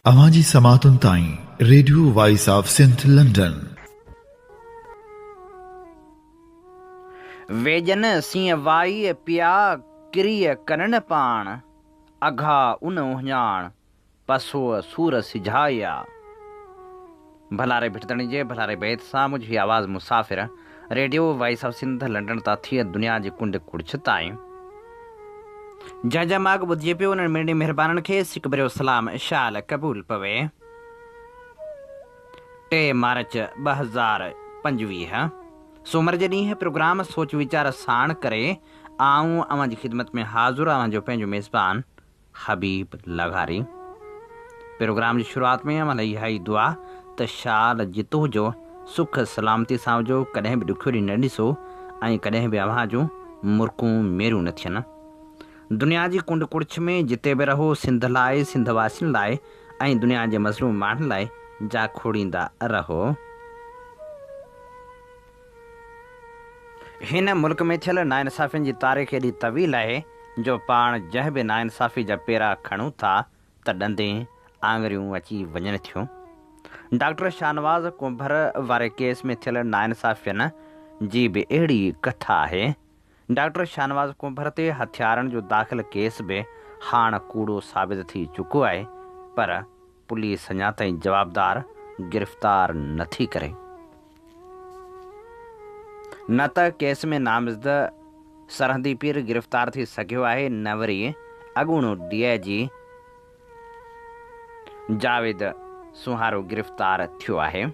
अवाजी समातुन ताई radio voice of Sindh London. वेजन सिंह वाई पिया क्रिय करण पाण अघा उन उहजान पसो सूर सिझाया। भलारे भिटतणी जे भलारे बैत सां मुझी आवाज़ मुसाफ़िर radio voice of Sindh London ता थी दुनिया जी कुंड कुड़छ ताईं जंहिंजा माग ॿुधिजे पियो उन्हनि मिरणी महिरबाननि खे सिक भरियो सलाम शाल क़बूल पवे। 3 मार्च 2025 सूमर जे ॾींहुं प्रोग्राम सोच वीचार साण करे आऊं अवां जी ख़िदमत में हाज़ुर अवां जो पंहिंजो मेज़बान हबीब लगारी। प्रोग्राम जी शुरूआत में अवां लाइ इहा ई दुआ त शाल जितो हुजो सुख सलामती सां हुजो, कॾहिं बि ॾुखियो ॾींहुं न ॾिसो ऐं कॾहिं बि अवां जूं मुर्कूं मेरियूं न थियनि। दुनिया जी कुंड कुड़छ में जिते बि रहो सिंध लाइ, सिंध वासियुनि लाइ ऐं दुनिया जे मज़लूम माण्हुनि लाइ जा खोड़ींदा रहो। हिन मुल्क में थियल नाइंसाफ़ियुनि जी तारीख़ एॾी तवील आहे जो पाण जंहिं बि नाइंसाफ़ी जा पेरा खणूं था त ॾंदे आङरियूं अची वञनि थियूं। डॉक्टर शाहनवाज़ कुंभर वारे केस में थियल नाइंसाफ़ियुनि जी बि अहिड़ी कथा आहे। डॉक्टर शाहनवाज़ कुंभर ते हथियारनि जो दाख़िल केस बि हाणे कूड़ो साबित थी चुको आहे, पर पुलिस अञा ताईं जवाबदार गिरफ़्तार नथी करे। न त केस में नामज़द सरहदी पीर गिरफ़्तार थी सघियो आहे, न वरी अॻूणो DIG जावेद सुहारो गिरफ़्तार थियो आहे।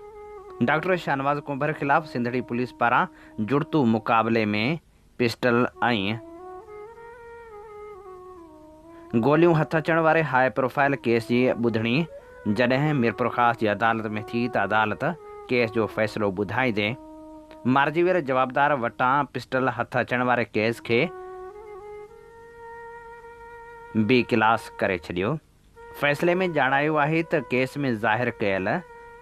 डॉक्टर शाहनवाज़ कुंभर ख़िलाफ़ सिंधड़ी पुलिस पारां जुड़तू मुक़ाबले में पिस्टल ऐं गोलियूं हथ अचण वारे हाई प्रोफाइल केस जी ॿुधणी जॾहिं मीरपुर ख़ास जी अदालत में थी त अदालत केस जो फ़ैसिलो ॿुधाईंदे मारिजी वियल जवाबदार वटां पिस्टल हथ अचण वारे केस खे B क्लास करे छॾियो। फ़ैसिले में ॼाणायो आहे त केस में ज़ाहिर कयल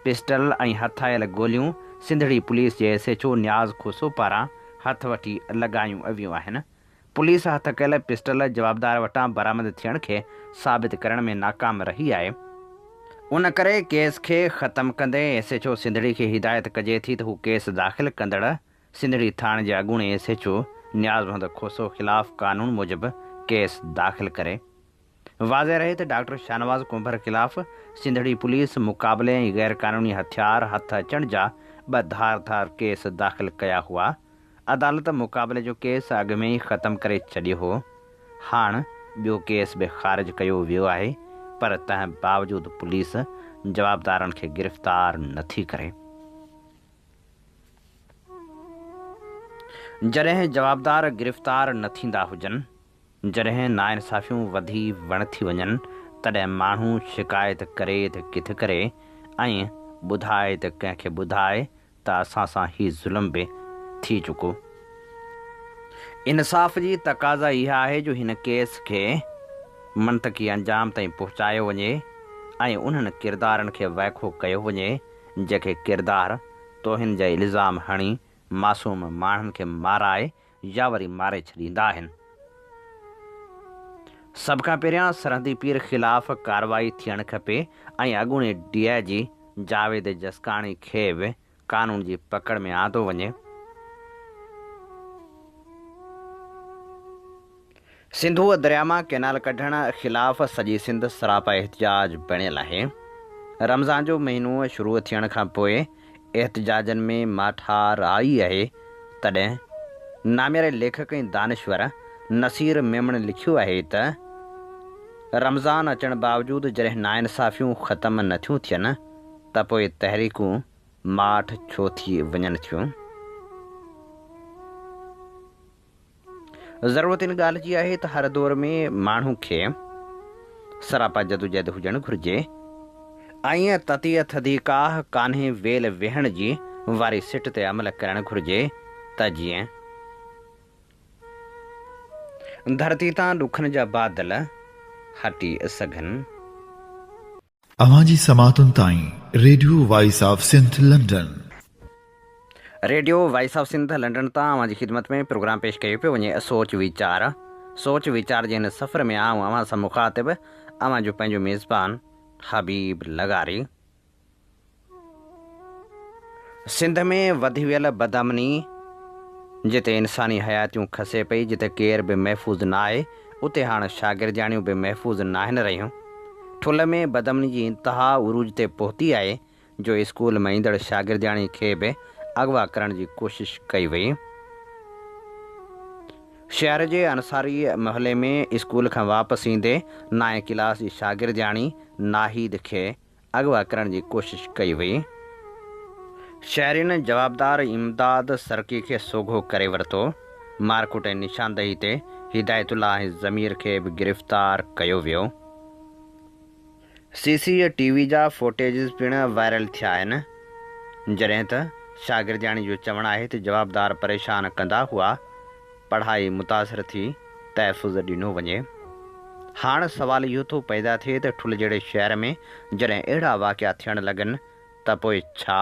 पिस्टल ऐं हथ आयल गोलियूं सिंधड़ी पुलिस जे SHO न्याज़ खोसो पारां हथ वठी लॻायूं वियूं आहिनि। पुलिस हथ कयल पिस्टल जवाबदार वटां बरामद थियण खे साबित करण में नाकाम रही आहे। उन करे केस खे ख़तमु कंदे SHO सिंधड़ी खे हिदायत कजे थी त हू केस दाख़िल कंदड़ सिंधड़ी थाणे जे अॻूणे SHO न्याज़ मोहम्मद खोसो ख़िलाफ़ कानून मूजिबि केस दाख़िल करे। वाज़े रहे त डॉक्टर शाहनवाज़ कुंभर ख़िलाफ़ सिंधड़ी पुलिस मुक़ाबले ऐं गैर कानूनी हथियार हथ अचण जा 2 धार केस दाख़िल कया हुआ। अदालत मुक़ाबले जो केस अॻु में ई ख़तमु करे छॾियो हो। हाणे ॿियो केस बि ख़ारिज कयो वियो आहे, पर तंहिं बावजूदि पुलिस जवाबदारनि खे गिरफ़्तार नथी करे। जॾहिं जवाबदार गिरफ़्तार न थींदा हुजनि, जॾहिं नाइंसाफ़ियूं वधी वण थी वञनि, तॾहिं माण्हू शिकायत करे त किथे करे ऐं ॿुधाए त कंहिंखे ॿुधाए त असां सां ही ज़ुल्म बि थी चुको। इंसाफ़ जी तक़ाज़ा इहा आहे जो हिन केस खे मंतकी अंजाम ताईं पहुचायो वञे ऐं उन्हनि किरदारनि खे वाइखो कयो वञे जेके किरदार तोहिन जा इल्ज़ाम हणी मासूम माण्हुनि खे माराए या वरी मारे छॾींदा आहिनि। सभ खां पहिरियां सरहदी पीर ख़िलाफ़ कार्रवाई थियणु खपे ऐं अॻूणे DIG जावेद जसकाणी खे बि कानून जी पकड़ में आंदो वञे। सिंधूअ दरिया मां कैनाल कढण ख़िलाफ़ सॼी सिंध सरापा एहतिजाज बणियल आहे। रमज़ान जो महीनो शुरू थियण खां पोइ एहतिजाजनि में माठार आई आहे। तॾहिं नामियल लेखक ऐं दानिश्वर नसीर मेमण लिखियो आहे त रमज़ान अचण बावजूदि जॾहिं नाइंसाफ़ियूं ख़तमु नथियूं थियनि त पोइ तहरीकूं माठ छो थी वञनि थियूं। ज़रूरत इन ॻाल्हि जी आहे त हर दौर में माण्हू खे सरापा जदोजहद हुजणु घुरिजे ऐं ततीअ थदीकाह कान्हे वेल वेहण जी वारी सिट ते अमल करणु घुरिजे त जीअं धरती तां ॾुखनि जा बादल हटी सघनि। अवाजी समातुन ताई radio voice of Sindh London. Radio voice of Sindh London तां अवां जी ख़िदमत में प्रोग्राम पेश कयो पियो वञे सोच वीचार जे हिन सफ़र में आऊं अवां सां मुख़ातिब अवां जो पंहिंजो मेज़बान हबीब लगारी। सिंध में वधी वियल बदअमनी, जिते इंसानी हयातियूं खसे पई, जिते केर बि महफ़ूज़ न आहे, उते हाणे शागिर्दियाणियूं बि महफ़ूज़ न आहिनि रहियूं। ठुल में बदअमनी जी इंतिहा उरूज ते पहुती आहे जो स्कूल में ईंदड़ शागिर्दियाणी खे बि अगवा करण जी कोशिश कई वई। शहर जे अंसारी मोहल्ले में स्कूल खां वापसि ईंदे 9 क्लास जी शागिर्दियाणी नाहिद खे अगवा करण जी कोशिश कई वई। शहरियुनि जवाबदार इमदाद सरकी खे सोघो करे वरितो। मारकुट ऐं निशानदही ते हिदायतुल्ला ऐं ज़मीर खे बि गिरफ़्तार कयो वियो। CCTV जा फुटेज पिणु वायरल थिया आहिनि, जॾहिं त शागिर्दियाणी जो चवणु आहे त जवाबदार परेशान कंदा हुआ, पढ़ाई मुतासिर थी, तहफ़ुज़ ॾिनो वञे। हाणे सुवाल इहो थो पैदा थिए त ठुल जहिड़े शहर में जॾहिं अहिड़ा वाक़िया थियणु लॻनि त पोइ छा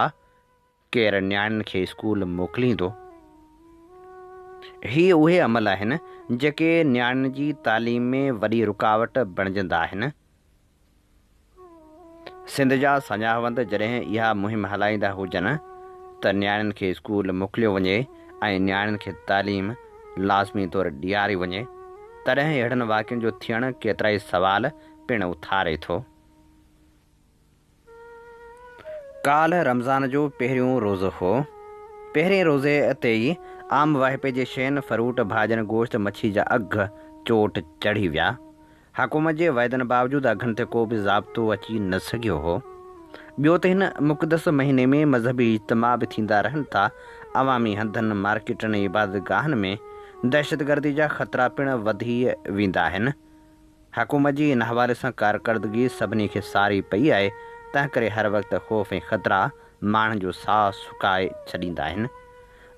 केरु नियाणियुनि खे स्कूल मोकिलींदो? ही उहे अमल आहिनि जेके नियाणियुनि जी तालीम में वॾी रुकावट बणिजंदा आहिनि। सिंध जा सञाहवंद जॾहिं इहा मुहिम हलाईंदा हुजनि त नियाणियुनि खे स्कूल मोकिलियो वञे ऐं नियाणियुनि खे तालीम लाज़मी तौरु ॾियारी वञे, तॾहिं अहिड़नि वाक़ियनि जो थियणु केतिरा ई सवाल पिणु उथारे थो। काल्ह रमज़ान जो पहिरियों रोज़ो हो। पहिरें रोज़े ते ई आम वाहिपे जे शयुनि, फ्रूट, भाॼियुनि, गोश्त, मच्छी जा अघ चोट चढ़ी विया। हुकूमत जे वाइदनि बावजूदि अघनि ते को बि ज़ाब्तो अची न सघियो हो। ॿियो त हिन मुक़दस महीने में मज़हबी इज्तिमा बि थींदा रहनि था। अवामी हंधनि, मार्केटनि, इबादतगाहनि में दहशतगर्दी जा ख़तरा पिणु वधी वेंदा आहिनि। हुकूमत जी इन हवाले सां कारकर्दगी सभिनी खे सारी पई आहे, तंहिं करे हर वक़्तु ख़ौफ़ ऐं ख़तरा माण्हुनि जो साहु सुकाए छॾींदा आहिनि।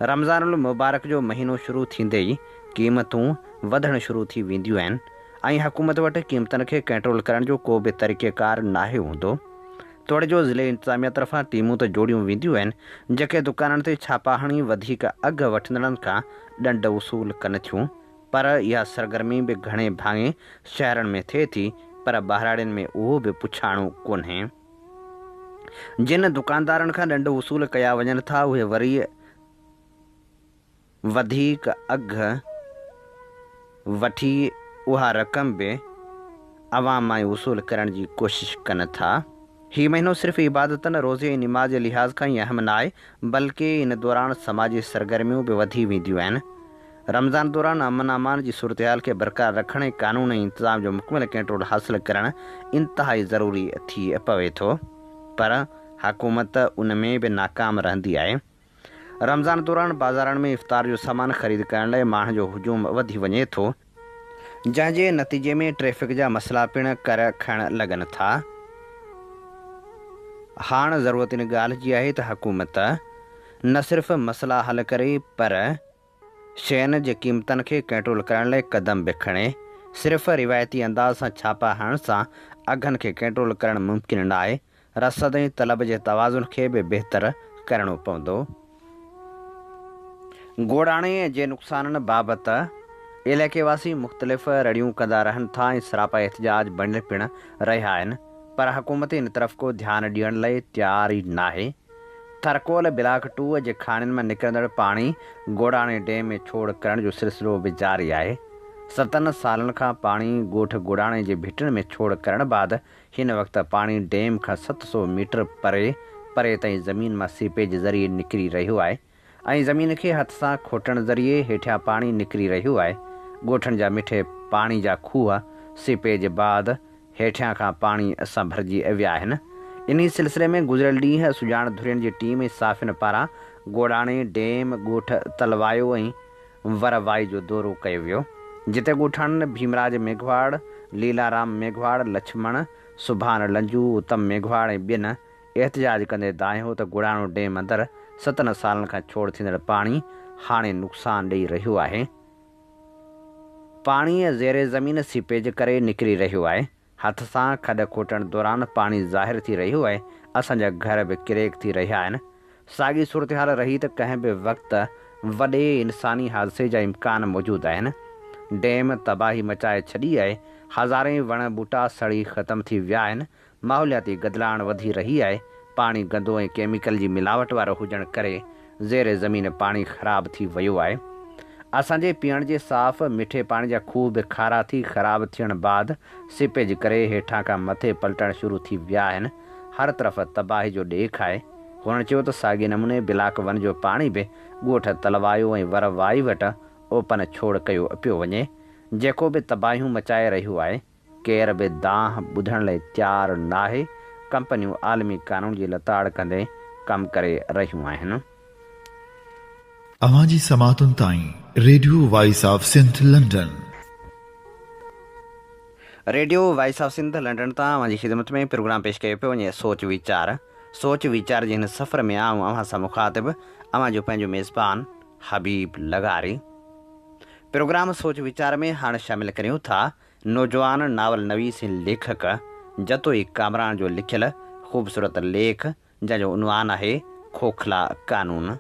रमज़ानुल मुबारक जो महीनो शुरू थींदे ई क़ीमतूं वधणु शुरू थी वेंदियूं आहिनि ऐं हुकूमत वटि क़ीमतनि खे कंट्रोल करण जो को बि तरीक़ेकार नाहे हूंदो। तोड़े जो ज़िले इंतिज़ामिया तरफ़ां टीमूं त जोड़ियूं वेंदियूं आहिनि जेके दुकाननि ते छापा हणी वधीक अघु वठंदड़नि खां ॾंड वसूल कनि थियूं, पर इहा सरगर्मी बि घणे भाङे शहरनि में थिए थी, पर ॿाहिराड़ियुनि में उहो बि पुछाणो कोन्हे। जिन दुकानदारनि खां ॾंड वसूल कया वञनि था, उहे वरी वधीक अघु वठी उहा रक़म बि अवाम मां वसूल करण जी कोशिश कनि था। हीउ महीनो सिर्फ़ु इबादतनि, रोज़े ऐं निमाज़ जे लिहाज़ खां ई अहम न आहे, बल्कि इन दौरान समाजी सरगर्मियूं बि वधी वेंदियूं आहिनि। रमज़ान दौरान अमन अमान जी सूरत हाल खे बरक़रार रखण ऐं क़ानून ऐं इंतिज़ाम जो मुकमल कंट्रोल हासिलु करणु इंतिहाई ज़रूरी थी पवे थो, पर हुकूमत उन में बि नाकाम रहंदी आहे। रमज़ान दौरान बाज़ारनि में इफ़्तार जो सामान ख़रीद करण लाइ माण्हुनि जो हुजूम वधी वञे थो, जंहिंजे नतीजे में ट्रैफ़िक जा मसइला पिणु कर खणणु लॻनि था। हाणे ज़रूरत इन ॻाल्हि जी आहे त हुकूमत न सिर्फ़ु मसइला हल करे, पर शयुनि जे क़ीमतनि खे कंट्रोल करण लाइ क़दम बि खणे। सिर्फ़ु रिवायती अंदाज़ सां छापा हणण सां अघनि खे कंट्रोल करणु मुमकिन न आहे। रसद ऐं तलब जे तवाज़ुन खे बि बहितर करणो पवंदो। गोड़ाणे जे नुक़साननि बाबति इलाइक़ेवासी मुख़्तलिफ़ रड़ियूं कंदा रहनि था ऐं सरापा एहतिजाज बणियल पिणु रहिया आहिनि, पर हुकूमत इन तरफ़ को ध्यानु ॾियण लाइ तयारु ई न आहे। थरकोल ब्लाक 2 जे खाणियुनि मां निकिरंदड़ पाणी गोड़ाणे डैम में छोड़ करण जो सिलसिलो बि जारी आहे। 7 सालनि खां पाणी ॻोठ गोड़ाणे जे भिटनि में छोड़ करण बाद हिन वक़्तु पाणी डैम खां 700 मीटर परे ताईं ज़मीन मां सीपेज ज़रिए निकिरी रहियो आहे ऐं ज़मीन खे हथ सां खोटण ज़रिए हेठियां पाणी निकिरी रहियो आहे। ॻोठनि जा मिठे पाणी जा खूह सीपेज बाद हेठियां खां पाणी सां भरिजी विया आहिनि। इन सिलसिले में गुज़िरियल ॾींहुं सुञाण धुरियुनि जी टीम ऐं साफ़ियुनि पारां गोड़ाणे डैम ॻोठ तलवायो ऐं वरवाई जो दौरो कयो वियो, जिते ॻोठाणनि भीमराज मेघवाड़, लीलाराम मेघवाड़, लक्ष्मण सुभान लंजू, उत्तम मेघवाड़ ऐं ॿियनि एहतिजाज कंदे दाहियो त गोड़ाणो डैम अंदरि 7 सालनि खां छोड़ थींदड़ पाणी हाणे नुक़सान ॾेई रहियो आहे। पाणी ज़ेरे ज़मीन सीपेज करे निकिरी रहियो आहे। हथ सां खॾ खोटण दौरान पाणी ज़ाहिर थी रहियो आहे। असांजा घर बि किरेक थी रहिया आहिनि। साॻी सूरत हाल रही त कंहिं बि वक़्तु वॾे इंसानी हादसे जा इम्कान मौजूदु आहिनि। डैम तबाही मचाए छॾी आहे। हज़ारे वण ॿूटा सड़ी ख़तमु थी विया आहिनि। माहौलियाती गदलाण वधी रही आहे। पाणी गंदो ऐं केमिकल जी मिलावट वारो हुजण करे ज़ेरे ज़मीन पाणी ख़राब थी वियो आहे। असांजे पीअण जे साफ़ मिठे पाणी जा खूह बि खारा थी ख़राब थियण बाद सीपेज करे हेठां खां मथे पलटण शुरू थी विया आहिनि। हर तरफ़ तबाही जो ॾेख आहे। हुन चयो त साॻिए नमूने बिलाक वन जो पाणी बि ॻोठ तलवायो ऐं वरवाई वटि ओपन छोड़ कयो पियो वञे, जेको बि तबाहियूं मचाए रहियो आहे। केर बि दांह ॿुधण लाइ तयारु नाहे। कंपनियूं आलमी कानून जी लताड़ कंदे कमु करे रहियूं आहिनि। अवां जी समातुनि ताईं radio voice of Sindh London. Radio voice of Sindh London तां अवां जी ख़िदमत में प्रोग्राम पेश कयो पियो वञे सोच वीचार जे हिन सफ़र में आऊं अव्हां सां मुखातिब अवां जो पंहिंजो मेज़बान हबीब लगारी। प्रोग्राम सोच वीचार में हाणे शामिल करियूं था नौजवान नावल नवीस ऐं लेखक जतोई कामरान जो लिखियल ख़ूबसूरत लेख जंहिंजो उनवान आहे खोखला कानून।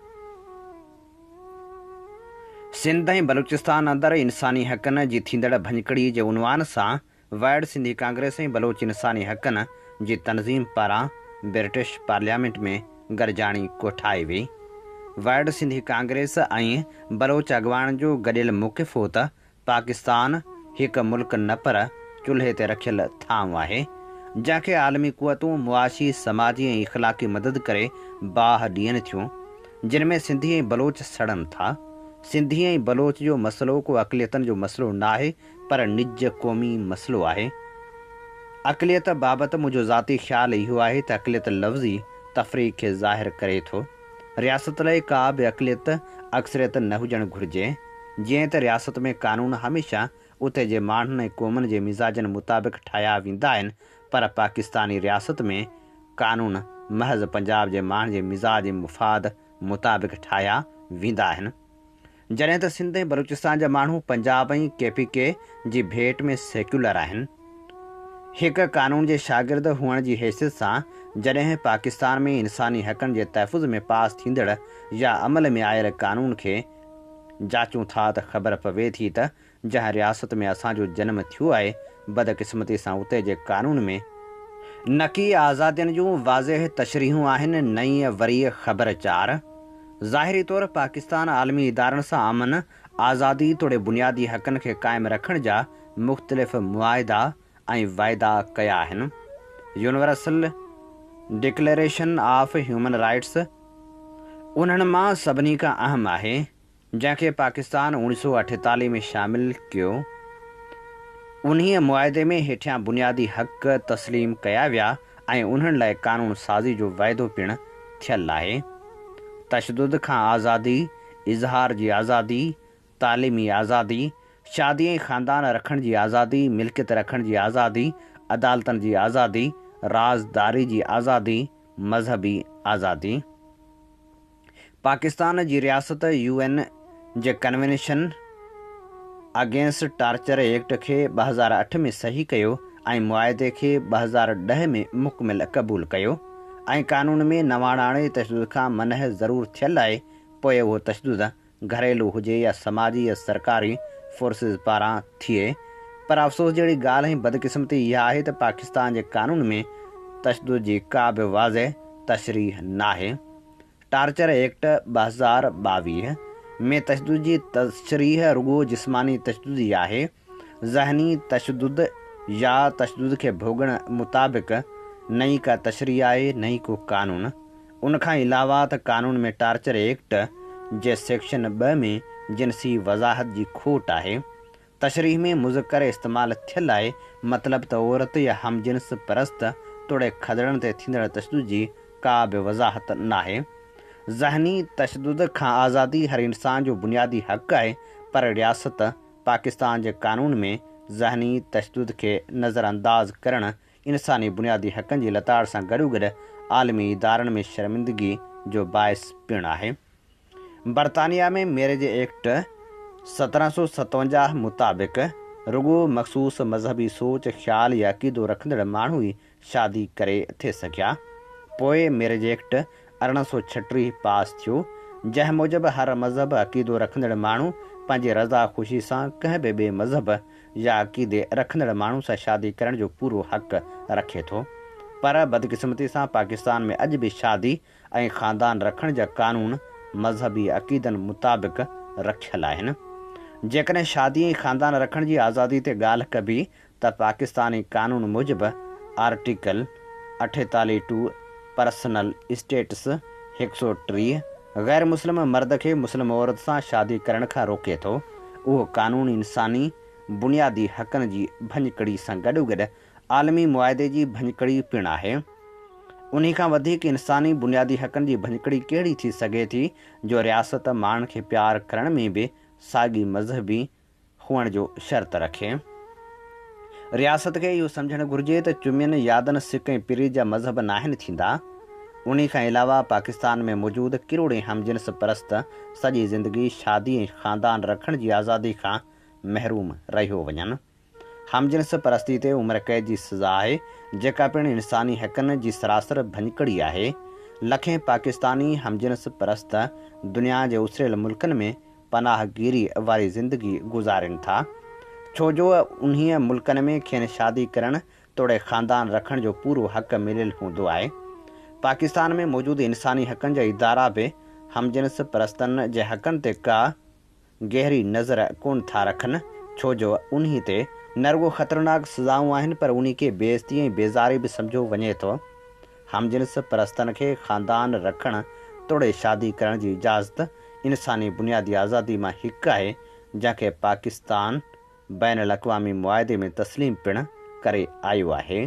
सिंध ऐं बलूचिस्तान अंदरि इंसानी हक़नि जी थींदड़ भञकड़ी जे उनवान सां वाइड सिंधी कांग्रेस ऐं बलोच इंसानी हक़नि जी तनज़ीम पारां ब्रिटिश पार्लियामेंट में गरजाणी कोठाई वई। वाइड सिंधी कांग्रेस ऐं बलोच अॻवान जो गॾियल मौक़िफ़ हो त पाकिस्तान हिकु मुल्क न पर चुल्हे ते रखियल थांव आहे, जंहिंखे आलमी क़ुवतूं मुआशी समाजी ऐं इख़लाक़ी मदद करे बाह ॾियनि थियूं, जिन में सिंधी ऐं बलोच सड़नि था। सिंधी ऐं बलोच जो मसइलो को अक़लियतनि जो मसइलो न आहे पर निज क़ौमी मसइलो आहे। अक़लियत बाबति मुंहिंजो ज़ाती ख़्यालु इहो आहे त अक़लियत लफ़्ज़ी तफ़रीक़ खे ज़ाहिर करे थो। रियासत लाइ का बि अक़लियत अक्सरियत न हुजणु घुरिजे। जीअं त रियासत में कानून हमेशह उते जे माण्हुनि ऐं क़ौमुनि जे मिज़ाजनि मुताबिक़ ठाहिया वेंदा आहिनि, पर पाकिस्तानी रियासत में कानून महज़ पंजाब जे माण्हुनि जे मिज़ाज ऐं मुफ़ाद मुताबिक़ ठाहिया वेंदा आहिनि, जॾहिं त सिंध ऐं बलूचिस्तान जा माण्हू पंजाब ऐं KPK जी भेट में सेक्युलर आहिनि। हिकु कानून जे शागिर्द हुअण जी हैसियत सां जॾहिं पाकिस्तान में इंसानी हक़नि जे तहफ़ुज़ में पास थींदड़ या अमल में आयल कानून खे जाचूं था त ख़बर पवे थी त जंहिं रियासत में असांजो जनमु थियो आहे, बदकिस्मती सां उते जे कानून में न की आज़ादियुनि जूं वाज़िह तशरीहूं आहिनि, न ई वरी ख़बरचार। ज़ाहिरी तौरु पाकिस्तान आलमी इदारनि सां अमन आज़ादी तोड़े बुनियादी हक़नि खे क़ाइमु रखण जा मुख़्तलिफ़ मुआहिदा ऐं वाइदा कया आहिनि। Universal declaration of human rights उन्हनि मां सभिनी खां अहम आहे, जंहिंखे पाकिस्तान 1948 में शामिल कयो। उन्हीअ मुआहिदे में हेठियां बुनियादी हक़ तस्लीम कया विया ऐं उन्हनि लाइ कानून साज़ी जो वाइदो पिणु थियलु आहे। तशदुद खां आज़ादी, इज़हार जी आज़ादी, तालीमी आज़ादी, शादी ऐं ख़ानदान रखण जी आज़ादी, मिल्कियत रखण जी आज़ादी, अदालतनि जी आज़ादी, राज़दारी जी आज़ादी, मज़हबी आज़ादी। पाकिस्तान जी रियासत UN जे कन्वेंशन अगेंस्ट टार्चर एक्ट खे 2008 में सही कयो ऐं मुआहिदे खे 2010 में मुकमिल क़बूल कयो ऐं कानून में नवाणाणे तशदुद खां मनह ज़रूरु थियलु आहे, पोइ उहो तशदुद घरेलू हुजे या समाजी या सरकारी फोर्सिस पारां थिए। पर अफ़सोस जहिड़ी ॻाल्हि ऐं बदकिस्मती इहा आहे त पाकिस्तान जे कानून में तशदुद जी का बि वाज़िह तशरीह नाहे। टार्चर एक्ट 2022 में तशदुद जी तशरीह रुगो जिस्मानी तशदुद ई आहे। ज़हनी तशदुद या तशदुद खे भोगण मुताबिक़ न ई का तशरीह आहे, न ई को कानून। उनखां अलावा त कानून में टार्चर एक्ट जे सेक्शन 2 में जिनसी वज़ाहत जी खोट आहे। तशरीह में मुज़क्कर इस्तेमालु थियलु आहे, मतिलबु त औरत या हमजिन्स परस्त तोड़े खदड़नि ते थींदड़ तशदुद जी का बि वज़ाहत नाहे। ज़हनी तशदुद खां आज़ादी हर इंसान जो बुनियादी हक़ आहे, पर रियासत पाकिस्तान जे कानून में ज़हनी तशदुद खे नज़रअंदाज़ करणु इंसानी बुनियादी हक़नि जी लताड़ सां गॾोगॾु आलमी इदारनि में शर्मिंदगी जो बाइस पिणु आहे। बरतानिया में मैरिज एक्ट 1757 मुताबिक़ रुगो मख़सूस मज़हबी सोच, ख़्याल या अक़ीदो रखंदड़ माण्हू ई शादी करे थे सघिया। पोइ मैरिज एक्ट 1836 पास थियो, जंहिं मूजिबि हर मज़हब अक़ीदो रखंदड़ माण्हू पंहिंजे रज़ा ख़ुशी सां कंहिं बि ॿिए मज़हब या अक़ीदे रखंदड़ माण्हू सां शादी करण जो पूरो हक़ रखे थो। पर बदकिस्मती सां पाकिस्तान में अॼु बि शादी ऐं ख़ानदान रखण जा कानून मज़हबी अक़ीदनि मुताबिक़ रखियल आहिनि। जेकॾहिं शादी ऐं ख़ानदान रखण जी आज़ादी ते ॻाल्हि कबी त पाकिस्तानी कानून मूजिबि आर्टिकल 48 पर्सनल स्टेटस 130 ग़ैर मुस्लिम मर्द खे मुस्लिम औरत सां शादी करण खां रोके थो। उहो कानून इंसानी बुनियादी हक़नि जी भञकड़ी सां गॾोगॾु आलमी मुआदे जी भञकड़ी पिणु आहे। उन्ही खां वधीक इंसानी बुनियादी हक़नि जी भञकड़ी कहिड़ी थी सघे थी जो रियासत माण्हुनि खे प्यार करण में बि साॻी मज़हबी हुअण जो शर्त रखे। रियासत खे इहो सम्झणु घुरिजे त चुमियनि यादनि सिक ऐं पीरी जा मज़हब नाहिनि थींदा। उन खां अलावा पाकिस्तान में मौजूदु किरोड़े हमजिन्स परस्त सॼी ज़िंदगी शादी ऐं ख़ानदान रखण जी आज़ादी खां महरूम रहियो वञनि। हमजिन्स परस्ती ते उमिरि क़ैद जी सज़ा आहे, जेका पिणु इंसानी हक़नि जी सरासर भञकड़ी आहे। लखें पाकिस्तानी हमजिन्स परस्त दुनिया जे उछरियल मुल्कनि में पनाहगीरी वारी ज़िंदगी गुज़ारनि था, छो जो उन्हीअ मुल्कनि में खेनि शादी करण तोड़े ख़ानदान रखण जो पूरो हक़ मिलियल हूंदो आहे। पाकिस्तान में मौजूदु इंसानी हक़नि जा इदारा बि हमजिन्स परस्तनि जे हक़नि ते का गहरी नज़र कोन था रखनि, छो जो उन्ही ते न रुगो ख़तरनाक सज़ाऊं आहिनि पर उन्ही खे बेइज़्ती ऐं बेज़ारी बि सम्झो वञे थो। हमजिन्स परस्तनि खे ख़ानदान रखण तोड़े शादी करण जी इजाज़त इंसानी बुनियादी आज़ादी मां हिकु आहे, जंहिंखे पाकिस्तान बैन अल-अक़वामी मुआदे में तस्लीम पिणु करे आयो आहे।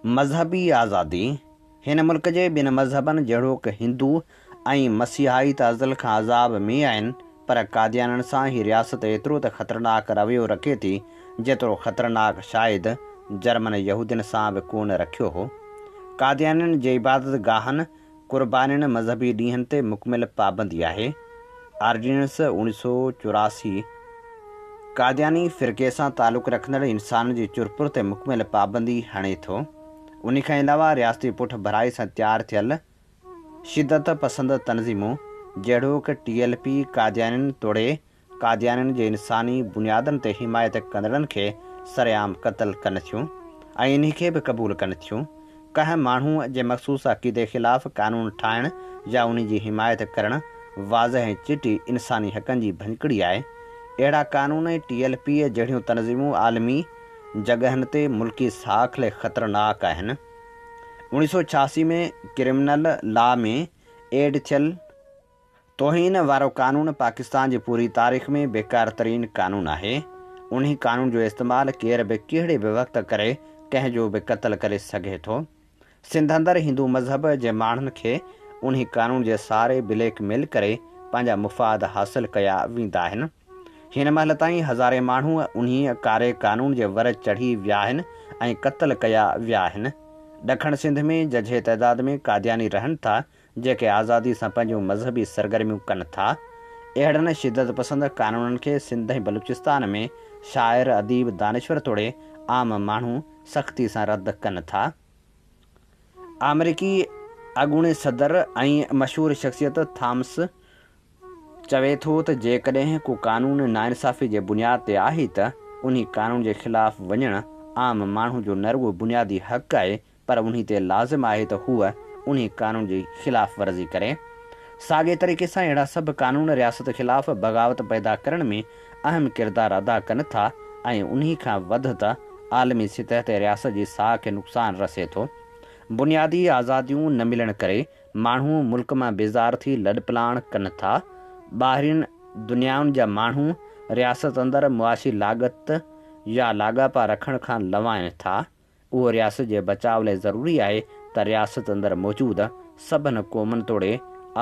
मज़हबी आज़ादी हिन मुल्क जे ॿिनि मज़हबनि जहिड़ोक हिंदू ऐं मसीहाई त अज़ल खां अज़ाब में आहिनि, पर कादियाननि सां ही रियासत एतिरो त ख़तरनाक रवैयो रखे थी जेतिरो ख़तरनाक शायदि जर्मन यहूदियुनि सां बि कोन रखियो हो। कादियाननि जे इबादत गाहनि क़ुर्बानियुनि मज़हबी ॾींहंनि ते मुकमिल पाबंदी आहे। ऑर्डिनेंस 1984 कादियानी फ़िरक़े सां तालुक़ रखंदड़ इंसान जी चुरपुर ते मुकमिल पाबंदी हणे थो। उन खां अलावा रियासती पुठ भराई सां तयारु थियल शिदत पसंद तनज़ीमूं जहिड़ोक TLP कादियानियुनि तोड़े कादियानियुनि जे इंसानी बुनियादनि ते हिमायत कंदड़नि खे सरेआम क़त्ल कनि थियूं ऐं इन खे बि क़बूल कनि थियूं। कंहिं माण्हू जे मख़सूस अक़ीदे ख़िलाफ़ कानून ठाहिण या उन जी हिमायत करणु वाज़ह ऐं चिटी इंसानी हक़नि जी भञकड़ी आहे। अहिड़ा कानून TLP जहिड़ियूं तनज़ीमूं आलमी जॻहनि ते मुल्की साख लाइ ख़तरनाक आहिनि। 1986 में क्रिमिनल लॉ में एड थियल तौहीन वारो कानून पाकिस्तान जी पूरी तारीख़ में बेकार तरीन कानून आहे। उन्ही कानून जो इस्तेमालु केर बि कहिड़े बि वक़्तु करे कंहिंजो बि क़त्ल करे सघे थो। सिंध अंदरि हिंदू मज़हब जे माण्हुनि खे उन्ही कानून जे सहारे ब्लैकमेल करे पंहिंजा मुफ़ाद हासिल कया वेंदा आहिनि। हिन महिल ताईं हज़ारे माण्हू उन्ही कारे कानून जे वर चढ़ी विया आहिनि ऐं क़त्ल कया विया आहिनि। ॾखण सिंध में जझे तइदाद में कादियानी रहनि था जेके आज़ादी सां पंहिंजूं मज़हबी सरगर्मियूं कनि था। अहिड़नि शिदत पसंद कानूननि खे सिंध ऐं बलूचिस्तान में शाइर अदीब दानिश्वर तोड़े आम माण्हू सख़्ती सां रद्द कनि था। अमरीकी अॻूणे सदर ऐं मशहूर शख़्सियत थॉमस चवे थो त जेकॾहिं को कानून नाइंसाफ़ी जे बुनियाद ते आहे त उन्ही कानून जे ख़िलाफ़ वञणु आम माण्हू जो न रुगो बुनियादी हक़ आहे पर उन्ही ते लाज़िम आहे त हूअ उन्ही कानून जी ख़िलाफ़ वर्ज़ी करे। साॻे तरीक़े सां अहिड़ा सभु कानून रियासत ख़िलाफ़ बग़ावत पैदा करण में अहम किरदारु अदा कनि था ऐं उन्ही खां वधि त आलमी सतह ते रियासत जी साह खे नुक़सानु रसे थो। बुनियादी आज़ादियूं न मिलण करे माण्हू मुल्क मां बेज़ार थी लॾपलाण कनि था। ॿाहिरियुनि दुनियाउनि जा माण्हू रियासत अंदरि मुआशी लाॻत या लाॻापा रखण खां लवाइनि था। उहो रियासत जे बचाव लाइ ज़रूरी आहे त रियासत अंदरि मौजूदु सभिनी क़ौमुनि तोड़े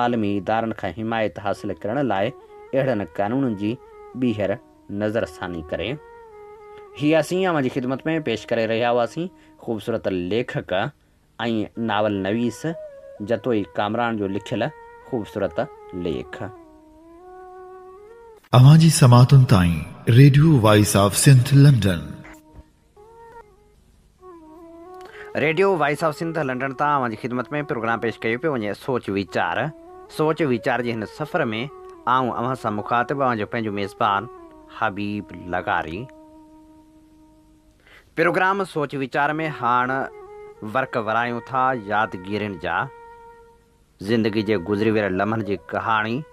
आलमी इदारनि खां हिमायत हासिल करण लाइ अहिड़नि कानूननि जी ॿीहर नज़रसानी करे। हीअ असीं अवां जी ख़िदमत में पेश करे रहिया हुआसीं ख़ूबसूरत लेखक ऐं नावल नवीस जतोई कामरान जो लिखियल ख़ूबसूरत लेख। अवां जी समातुनि ताईं radio voice of Sindh London. Radio voice of Sindh London तां अवां जी ख़िदमत में प्रोग्राम पेश कयो पियो वञे सोच वीचार जे हिन सफ़र में आऊं अवां सां मुखातिब अवां जो पंहिंजो मेज़बान हबीब लगारी। प्रोग्राम सोच वीचार में हाण वर्क वरायूं था यादगिरियुनि जा। ज़िंदगी जे गुज़री वियल लम्हनि जी कहाणी,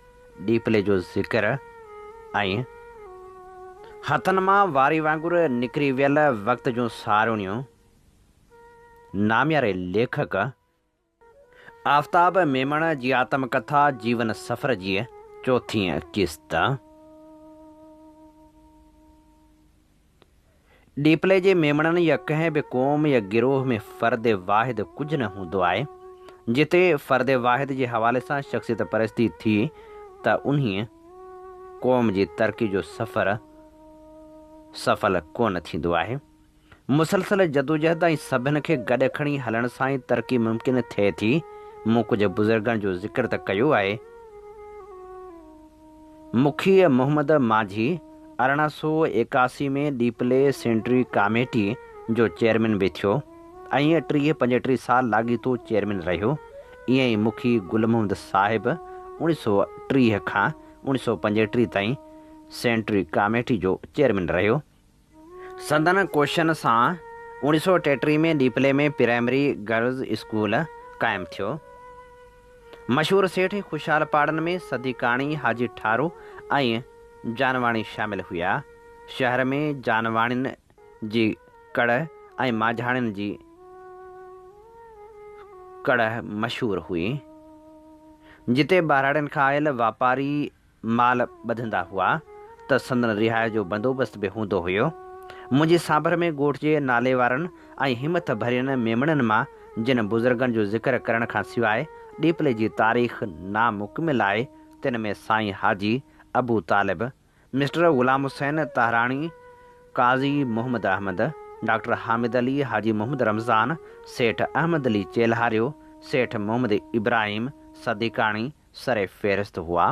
डीपले जो ज़िक्र ऐं हथनि मां वारी वांगुरु निकिरी वियल वक़्त जूं सारिणियूं। नामियारे लेखक आफ़ताब मेमण जी आत्मकथा जीवन सफ़र जी चौथी किस्त। डीपले जे मेमणनि या कंहिं बि क़ौम या गिरोह में फ़र्द वाहिद कुझु न हूंदो आहे। जिते फ़र्द वाहिद जे हवाले सां शख़्सियत परस्ती थी त उन्हीअ क़ौम जी तरक़ी जो सफ़र सफल कोन थींदो आहे। मुसलसल जदोजहद ऐं सभिनि खे गॾु खणी हलण सां ई तरक़ी मुमकिन थिए थी। मूं कुझु बुज़ुर्गनि जो ज़िक्र त कयो आहे। मुखी मोहम्मद माझी 1881 में डीपले सेंट्री कमेटी जो चेयरमैन बि थियो ऐं 30-35 साल लाॻीतो चेयरमैन रहियो। ईअं ई मुखी गुल मोहम्मद साहिब 1930 खां 1935 ताईं सेंट्री कमेटी जो चेयरमैन रहियो। संदन कोशन सां 1933 में डीपले में प्राइमरी गर्ल्स स्कूल क़ाइमु थियो। मशहूरु सेठ ख़ुशहाल पाड़नि में सदीकाणी, हाजी ठारो ऐं जानवाणी शामिल हुआ। शहर में जानवाणियुनि जी कड़ ऐं माझाणियुनि जी कड़ मशहूरु हुई। जिते ॿाहिराड़नि खां आयल वापारी माल ॿधंदा हुआ त संदन रिहाए जो बंदोबस्त बि हूंदो हुयो। मुंहिंजी साबर में ॻोठ जे नाले वारनि ऐं हिमत भरियनि मेमणनि मां जिन बुज़ुर्गनि जो ज़िक्र करण खां सवाइ डीपले जी तारीख़ नामुकमिल आहे, तिन में साईं हाजी अबू तालिब, मिस्टर ग़ुलाम हुसैन तहराणी, काज़ी मोहम्मद अहमद, डॉक्टर हामिद अली, हाजी मोहम्मद रमज़ान, सेठ अहमद अली चेल्हारियो, सेठ मोहम्मद इब्राहिम सदीकाणी सरे फ़हरिस्त हुआ।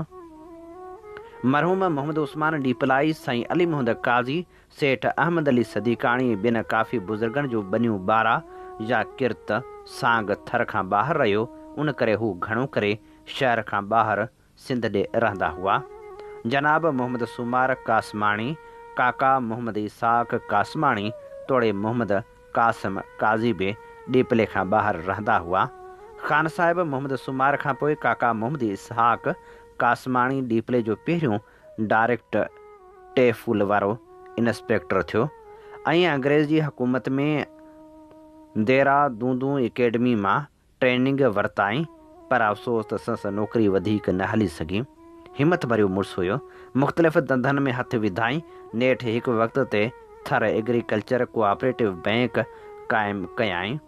मरहूम मोहम्मद उस्मान डीपलाई, साईं अली मोहम्मद काज़ी, सेठ अहमद अली सदीकाणी ॿिन काफ़ी बुज़ुर्गनि जो बनियूं ॿारहा या किर्त सांग थर खां ॿाहिरि रहियो। उन करे हू घणो करे शहर खां ॿाहिरि सिंध ॾे रहंदा हुआ। जनाब मोहम्मद सुमार कासमाणी, काका मोहम्मद इसाक कासमाणी, तोड़े मोहम्मद कासिम काज़ी बि डीपले खां ॿाहिरि रहंदा हुआ। ख़ान साहिब मोहम्मद सुमार खां पोइ काका मोहम्मद इसहाक कासमाणी डीपले जो पहिरियों डायरेक्ट टेफुल वारो इंस्पेक्टर थियो ऐं अंग्रेज़ जी हुकूमत में देहरादून एकेडमी मां ट्रेनिंग वरिताई। पर अफ़सोस त संस नौकिरी वधीक न हली सघी। हिमत भरियो मुड़ुसु हुयो, मुख़्तलिफ़ धंधनि में हथु विधाई। नेठि हिकु वक़्त ते थर एग्रीकल्चर कोऑपरेटिव बैंक क़ाइमु कयाई,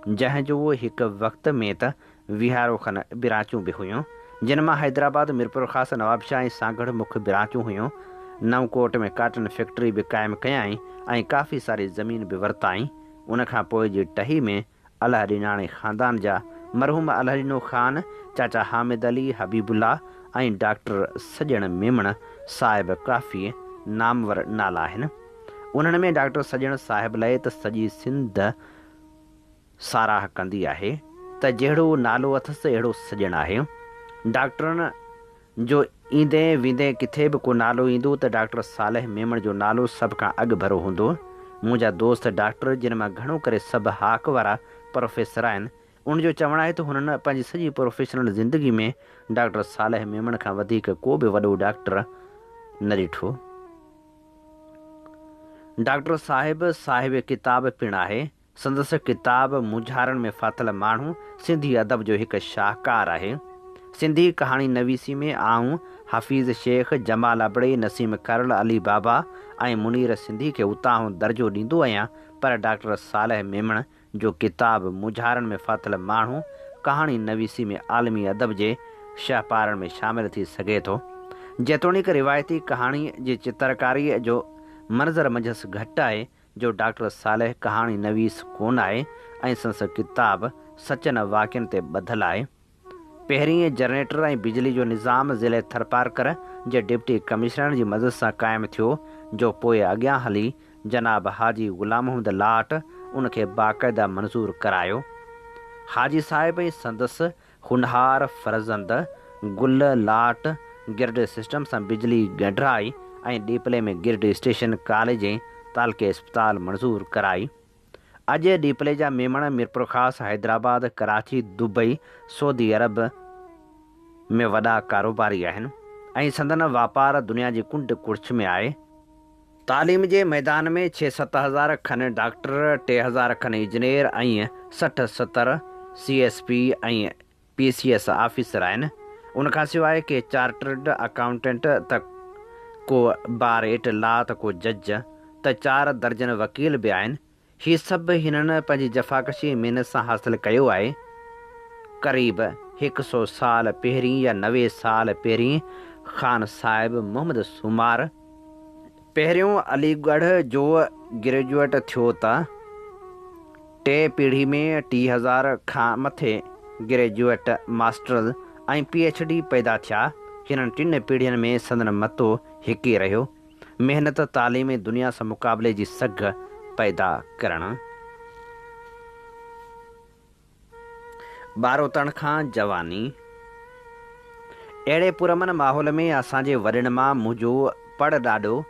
जंहिंजो हिकु वक़्त में त विहारो खन बिरांचूं बि हुयूं, जिन मां हैदराबाद, मिरपुर ख़ासि, नवाबशाह ऐं सागड़ मुख्य बिरांचूं हुयूं। नवकोट में काटन फैक्ट्री बि क़ाइमु कयाई ऐं काफ़ी सारी ज़मीन बि वरिताई। उनखां पोइ जी टही में अलाह ॾिनाणे ख़ानदान जा मरहूम अलहरीनो ख़ान, चाचा हामिद अली, हबीबुल्ला ऐं डॉक्टर सजण मेमण साहिब काफ़ी नामवर नाला आहिनि। उन्हनि में डॉक्टर सजण साहिब लाइ त सॼी सिंध साराह कंदी आहे त जहिड़ो नालो अथसि अहिड़ो सजण आहे। डॉक्टरनि जो ईंदे वेंदे किथे बि को नालो ईंदो त डॉक्टर सालेह मेमण जो नालो सभ खां अॻु भरो हूंदो। मुंहिंजा दोस्त डॉक्टर, जिन मां घणो करे सभु हाक वारा प्रोफेसर आहिनि, उनजो चवणु आहे त हुननि पंहिंजी सॼी प्रोफेशनल ज़िंदगी में डॉक्टर सालेह मेमण खां वधीक को बि वॾो डॉक्टर न ॾिठो। डॉक्टर साहिब किताब पिणु आहे। संदसि किताब मुझारनि में फाथल माण्हू सिंधी अदब जो हिकु शाहकार आहे। सिंधी कहाणी नवीसी में आऊं हफ़ीज़ शेख, जमाल अबड़े, नसीम करल, अली बाबा ऐं मुनीर सिंधी खे उतां दर्जो ॾींदो आहियां। पर डॉक्टर सालेह मेमण जो किताब मुझारनि में फाथल माण्हू कहाणी नवीसी में आलमी अदब जे शाहपारनि में शामिल थी सघे थो। जेतोणीकि रिवायती कहाणी जी चित्रकारीअ जो मंज़र मंझसि घटि आहे, जो डॉक्टर सालेह कहाणी नवीस कोन आहे ऐं संस किताब सचनि वाक़िअनि ते ॿधलु आहे। पहिरीं जनरेटर ऐं बिजली जो निज़ाम ज़िले थरपारकर जे डिप्टी कमिश्नर जी मदद सां क़ाइमु थियो, जो पोइ अॻियां हली जनाब हाजी ग़ुलाम मोहम्मद लाट उनखे बाक़ाइदा मंज़ूर करायो। हाजी साहिब ऐं संदसि हुनहार फर्ज़ंद गुल लाट गिरड सिस्टम सां बिजली ॻंढराई ऐं डीपले में गिरड स्टेशन कॉलेज ऐं तालके अस्पताल मंज़ूर कराई। अॼु डीपले जा मेमण मीरपुरख़ास, हैदराबाद, कराची, दुबई, सऊदी अरब में वॾा कारोबारी आहिनि ऐं संदन वापार दुनिया जी कुंड कुड़छ में आहे। तालीम जे मैदान में 6-7 हज़ार खनि डॉक्टर, 3 हज़ार खनि इंजीनियर ऐं 60-70 CSP ऐं PCS ऑफिसर आहिनि। उनखां सवाइ के चार्टर्ड अकाउंटेंट, त को बार एट ला, त को जज, त 4 दर्जन वकील बि आहिनि। हीअ सभु हिननि पंहिंजी जफ़ाकशी महिनत सां हासिलु कयो आहे। क़रीब 100 साल पहिरीं या 90 साल पहिरीं ख़ान साहिब मोहम्मद सुमार पहिरियों अलीगढ़ जो ग्रेजुएट थियो त 3 पीढ़ी में 30,000 खां मथे ग्रेजुएट, मास्टर्स ऐं PhD पैदा थिया। हिननि 3 पीढ़ियुनि में संदन मतो हिकु ई रहियो, महिनत तालीम दुनिया सां मुक़ाबले जी सघ पैदा करणु। ॿारोतण खां जवानी। अहिड़े पुरमन माहौल में असांजे वॾनि मां मुंहिंजो पढ़ ॾाॾो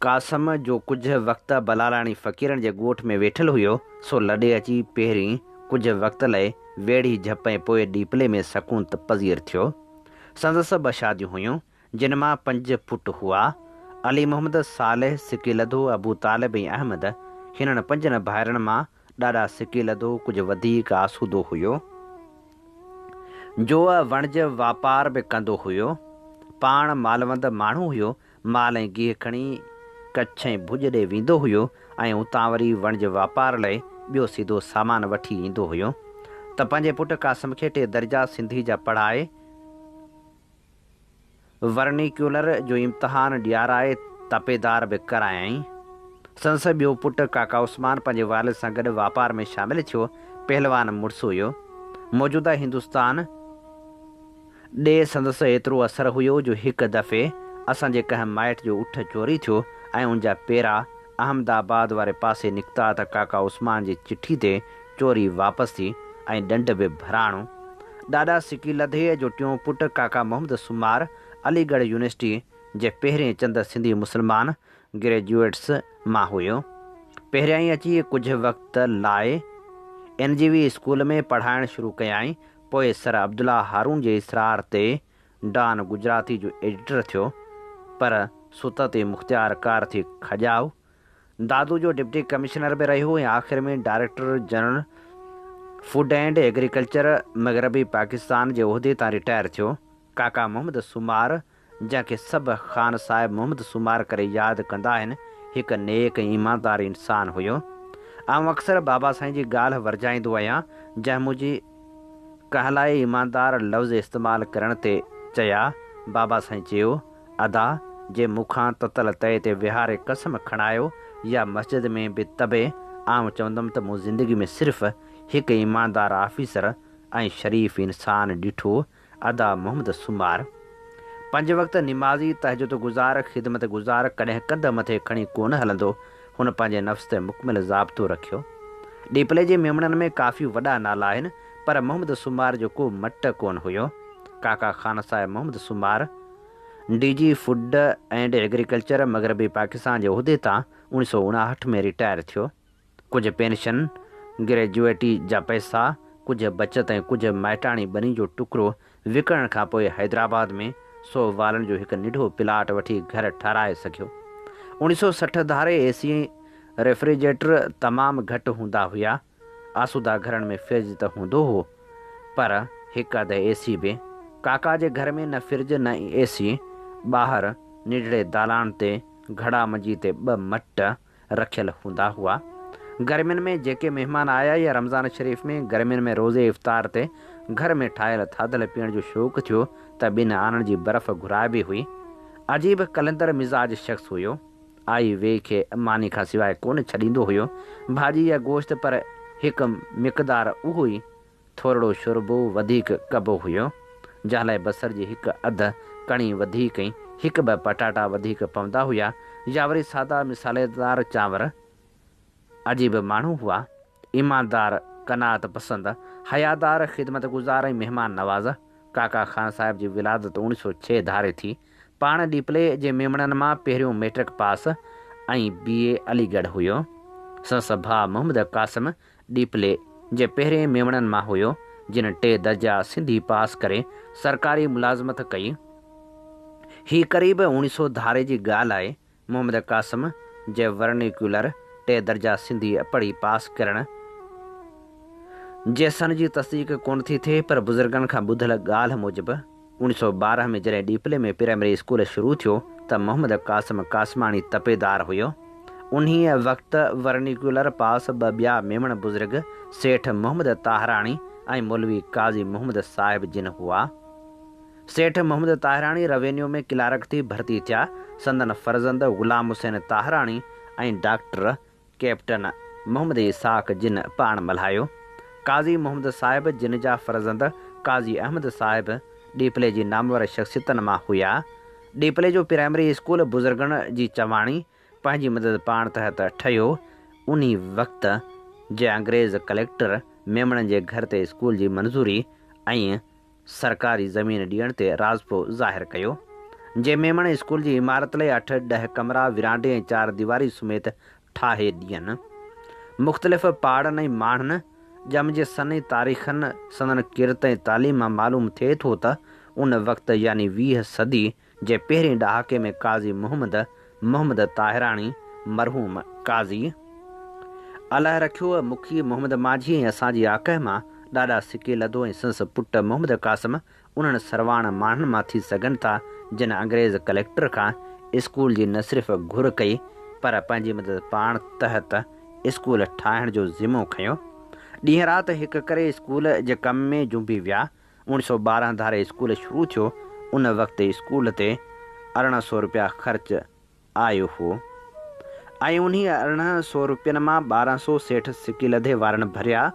कासम जो कुझु वक़्तु बलालाणी फ़क़ीरनि जे ॻोठ में वेठल हुयो, सो लॾे अची पहिरीं कुझु वक़्त लाइ वेड़ी झप ऐं पोइ डीपले में सकून पज़ीर थियो। संदसि 2 शादियूं हुयूं, जिन मां 5 पुट हुआ। अली मोहम्मद, सालेह, सिकीलधो, अबू तालिब ऐं अहमद। हिननि 5 भाइरनि मां ॾाढा सिकीलधो कुझु वधीक आसूदो हुयो, जो वणज वापार बि कंदो हुयो। पाण मालवंद माण्हू हुयो। माल ऐं गिह खणी कच्छ ऐं भुज ॾे वेंदो हुयो ऐं उतां वरी वणज वापार लाइ ॿियो सीधो सामान वठी ईंदो हुयो। त पंहिंजे पुट कासम खे 2 दर्जा सिंधी जा पढ़ाए, वर्नीक्यूलर जो इम्तिहान ॾियाराए, तपेदार बि करायई। संदसि ॿियो पुट काका उस्मान पंहिंजे वालिद सां गॾु वापार में शामिलु थियो। पहलवान मुड़ुसु हुयो। मौजूदा हिंदुस्तान ॾे संदसि एतिरो असरु हुयो जो हिकु दफ़े असांजे कंहिं माइट जो उठ चोरी थियो ऐं उनजा पेरा अहमदाबाद वारे पासे निकिता त काका उस्मान जी चिठी ते चोरी वापसि थी ऐं ॾंड बि भराणो। ॾाढा सिकीलधे जो टियों पुट काका मोहम्मद सुमार अलीगढ़ यूनिवर्सिटी जे पहिरें चंद सिंधी मुस्लमान ग्रेजुएट्स मां हुयो। पहिरियां ई अची कुझु वक़्त लाइ NGV स्कूल में पढ़ाइणु शुरू कयाई। पोइ सर अब्दुल्ला हारून जे इसरार ते डॉन गुजराती जो एडिटर थियो, पर सुत ते मुख़्तियार कार थी खॼाओ। दादू जो डिप्टी कमिश्नर बि रहियो ऐं आख़िर में director general food and agriculture मग़रबी पाकिस्तान जे उहिदे तां रिटायर थियो। काका मोहम्मद सुमार, जंहिंखे सभु ख़ान साहिब मोहम्मद सुमार करे यादि कंदा आहिनि, हिकु नेक ऐं ईमानदार इंसान हुयो। आउं अक्सर बाबा साईं जी ॻाल्हि वरजाईंदो आहियां, जंहिं मुंहिंजी कहलाए ईमानदार लफ़्ज़ इस्तेमालु करण ते चया। बाबा साईं चयो, अदा जे मूंखां ततल तए ते विहारे कसम खणायो या मस्जिद में बि तबे आउं चवंदुमि त मूं ज़िंदगी में सिर्फ़ु हिकु ईमानदार ऑफिसर ऐं शरीफ़ इंसान ॾिठो, अदा मोहम्मद सुमार। 5 वक़्त निमाज़ी, तहजुद गुज़ार, ख़िदमत गुज़ार, कॾहिं कंध मथे खणी कोन हलंदो। हुन पंहिंजे नफ़्स ते मुकमिल ज़ाब्तो रखियो। डीपले जे मेमणनि में काफ़ी वॾा नाला आहिनि, पर मोहम्मद सुमार जो को मट कोन हुयो। काका ख़ान साहिब मोहम्मद सुमार DG फूड एंड एग्रीकल्चर मग़रबी पाकिस्तान जे उहिदे तां 1959 में रिटायर थियो। कुझु पेंशन, ग्रेजुएटी जा पैसा, कुझु बचत ऐं कुझु माइटाणी ॿनी जो टुकड़ो विकिणण खां पोइ हैदराबाद में 100 वालनि जो हिकु निढो प्लाट वठी घर ठाराए सघियो। 1960 धारे AC रेफ्रिजरेटर तमामु घटि हूंदा हुया। आसूदा घरनि में फ्रिज त हूंदो हो, पर हिकु अधु AC बि। काका जे घर में न फ्रिज न AC। ॿाहिरि निढड़े दालान ते घड़ा मंझि ते 2 मट रखियल हूंदा हुआ। गर्मियुनि में जेके महिमान आया या रमज़ान शरीफ़ में गर्मियुनि में रोज़े इफ़्तार ते घर में ठाहियल थाधल पीअण जो शौक़ु थियो त ॿिनि आननि जी बर्फ़ घुराइबी हुई। अजीब कलंदर मिज़ाज शख़्स हुयो। आई वे खे मानी खां सवाइ कोन छॾींदो हुयो। भाॼी या गोश्त पर हिकु मिक़दार उहो ई, थोरो शुरबो वधीक कबो हुयो। जंहिं लाइ बसर जी हिकु अधु कणी वधीक ऐं 1-2 पटाटा वधीक पवंदा हुया, या वरी सादा मिसालेदार चांवर। अजीब माण्हू हुआ, ईमानदार, कनात पसंद, हयादार, ख़िदमत गुज़ार ऐं महिमान नवाज़। काका ख़ान साहिब जी विलादत 1906 धारे थी। पाण डीपले जे मेमणनि मां पहिरियों मैट्रिक पास ऐं BA अलीगढ़ हुयो। संस भाउ मोहम्मद कासिम डीपले जे पहिरें मेमणनि मां हुयो जिन 3 दर्जा सिंधी पास करे सरकारी मुलाज़मत कई। ही क़रीब 1900 धारे जी ॻाल्हि आहे। मोहम्मद कासिम जे वर्निकुलर 3 दर्जा सिंधी पढ़ी पास करण जे सन जी तस्दीक कोन थी थिए, पर बुज़ुर्गनि खां ॿुधल ॻाल्हि मूजिबि 1912 में जॾहिं डीपले में प्राइमरी स्कूल शुरू थियो त मोहम्मद कासिम कासमाणी तपेदार हुयो। उन्हीअ वक़्तु वर्निकुलर पास 2 ॿिया मेमण बुज़ुर्ग सेठ मोहम्मद ताहराणी ऐं मौलवी काज़ी मोहम्मद साहिब जिन हुआ। सेठ मोहम्मद ताहराणी रेवेन्यू में क्लार्क थी भर्ती थिया। संदन फर्ज़ंद ग़ुलाम हुसैन ताहराणी ऐं डॉक्टर कैप्टन मोहम्मद इसाक़ जिन पाण मल्हायो। काज़ी मोहम्मद साहिब जिन जा फर्ज़ंद काज़ी अहमद साहिब डीपले जी नामवर शख़्सियतनि मां हुया। डीपले जो प्राइमरी स्कूल बुज़ुर्गनि जी चवाणी पंहिंजी मदद पाण तहत ठहियो। उन वक़्तु जे अंग्रेज़ कलेक्टर मेमणनि जे घर ते स्कूल जी मंज़ूरी ऐं सरकारी ज़मीन ॾियण ते राज़पो ज़ाहिर कयो। जे मेमण स्कूल जी इमारत लाइ 8-10 कमरा विरांडे ऐं 4 दीवारी समेत ठाहे ॾियनि। मुख़्तलिफ़ पहाड़नि ऐं माण्हुनि जम जे सनी तारीख़नि संदन किरत ऐं तालीम मां मालूम थिए थो त उन वक़्तु यानी 20 सदी जे पहिरें ॾहाके में काज़ी मोहम्मद ताहिराणी मरहूम काज़ी अलाह रखियो मुखी मोहम्मद माझी ऐं असांजी आकह मां ॾाढा सिके लधो ऐं संस पुटु मोहम्मद कासिम उन्हनि सरवाण माण्हुनि मां थी सघनि था जिन अंग्रेज़ कलेक्टर खां स्कूल जी न सिर्फ़ घुर कई पर पंहिंजी मदद पाण तहत स्कूल ठाहिण जो ज़िमो खयो। ॾींहुं राति हिकु करे स्कूल जे कम में जुंबी विया। 1912 धारे स्कूल शुरू थियो। उन वक़्तु स्कूल ते 1800 रुपया ख़र्च आयो हो ऐं उन्ही 1800 रुपयनि मां 1200 सेठ सिकी लधे वारनि भरिया।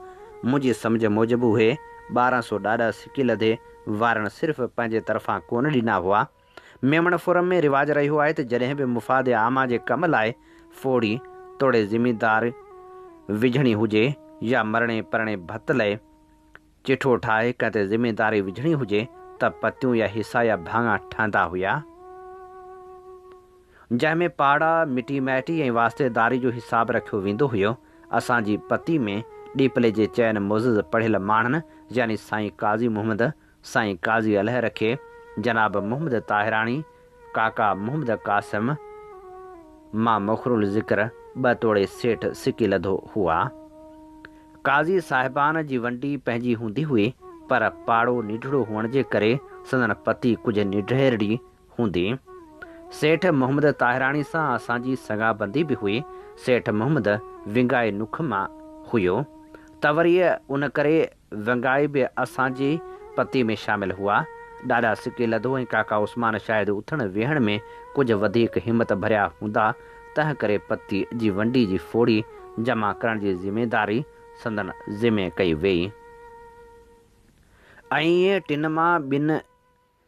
मुंहिंजी सम्झ मूजिबि उहे 1200 ॾाढा सिकी लधे वारनि सिर्फ़ु पंहिंजे तरफ़ां कोन ॾिना हुआ। मेमणफुरम में रिवाज रहियो आहे त जॾहिं बि मुफ़ाद आमा जे कम लाइ फोड़ी तोड़े ज़िमीदार विझणी हुजे या मरणे परणे भत लाइ चिठो ठाहे कंहिं ते ज़िमेदारी विझणी हुजे त पतियूं या हिसा या भाङा ठहंदा हुया जंहिंमें पाड़ा मिटी मैटी ऐं वास्तेदारी जो हिसाब रखियो वेंदो हुयो। असांजी पती में डीपले जे चयन मुज़िज़ पढ़ियल माण्हुनि यानी साईं काज़ी मोहम्मद, साईं काज़ी अलह रखे, जनाब मोहम्मद ताहिराणी, काका मोहम्मद कासिम मां मुखरुल ज़िक्र 2 तोड़े सेठ सिकी लधो हुआ। काज़ी साहिबान जी वंडी पंहिंजी हूंदी हुई पर पाड़ो निढड़ो हुअण जे करे संदन पति कुझु निढेरड़ी हूंदी। सेठ मोहम्मद ताहिराणी सां असांजी सगाबंदी बि हुई। सेठ मोहम्मद विंगाए नुख मां हुयो त वरी उन करे विंगाए बि असांजी पति में शामिल हुआ। ॾाढा सिके लधो ऐं काका उस्मान शायदि उथण वेहण में कुझु वधीक हिमत भरिया हूंदा, तंहिं करे पति जी वंडी जी फोड़ी जमा करण जी ज़िमेदारी संदन ज़िमे कई वेई ऐं इहे 3 मां 2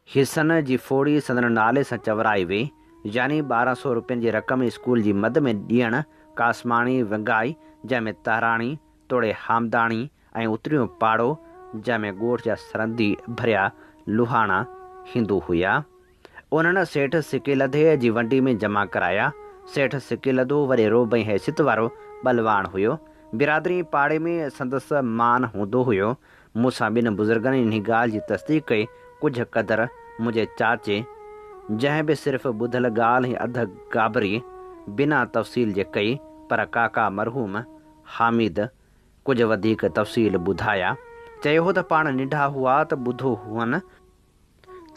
हिसनि जी फोड़ी संदन नाले सां चवराई वेई, यानी 1200 रुपयनि जी रक़म स्कूल जी मद में ॾियण कासमाणी विंगाई जंहिंमें ताराणी तोड़े हामदाणी ऐं उतरियो पाड़ो जंहिंमें ॻोठ जा सरंदी भरिया लुहाणा हिंदू हुया उन्हनि सेठ सिके लधे जी वंडी में जमा कराया। सेठ सिके लधो वॾे रोब ऐं हैसियत वारो बलवान हुयो। बिरादरी पाड़े में संदसि मान हूंदो हुयो। मूंसां 2 बुज़ुर्गनि इन ॻाल्हि जी तस्दीक कई। कुझु क़दुरु मुंहिंजे चाचे जंहिं बि सिर्फ़ु ॿुधल ॻाल्हि ऐं अधु गाबरी बिना तफ़सील जे कई, पर काका मरहूम हामिद कुझु वधीक तफ़सील ॿुधाया। चयो त पाण निंढा हुआ त ॿुधो हुअनि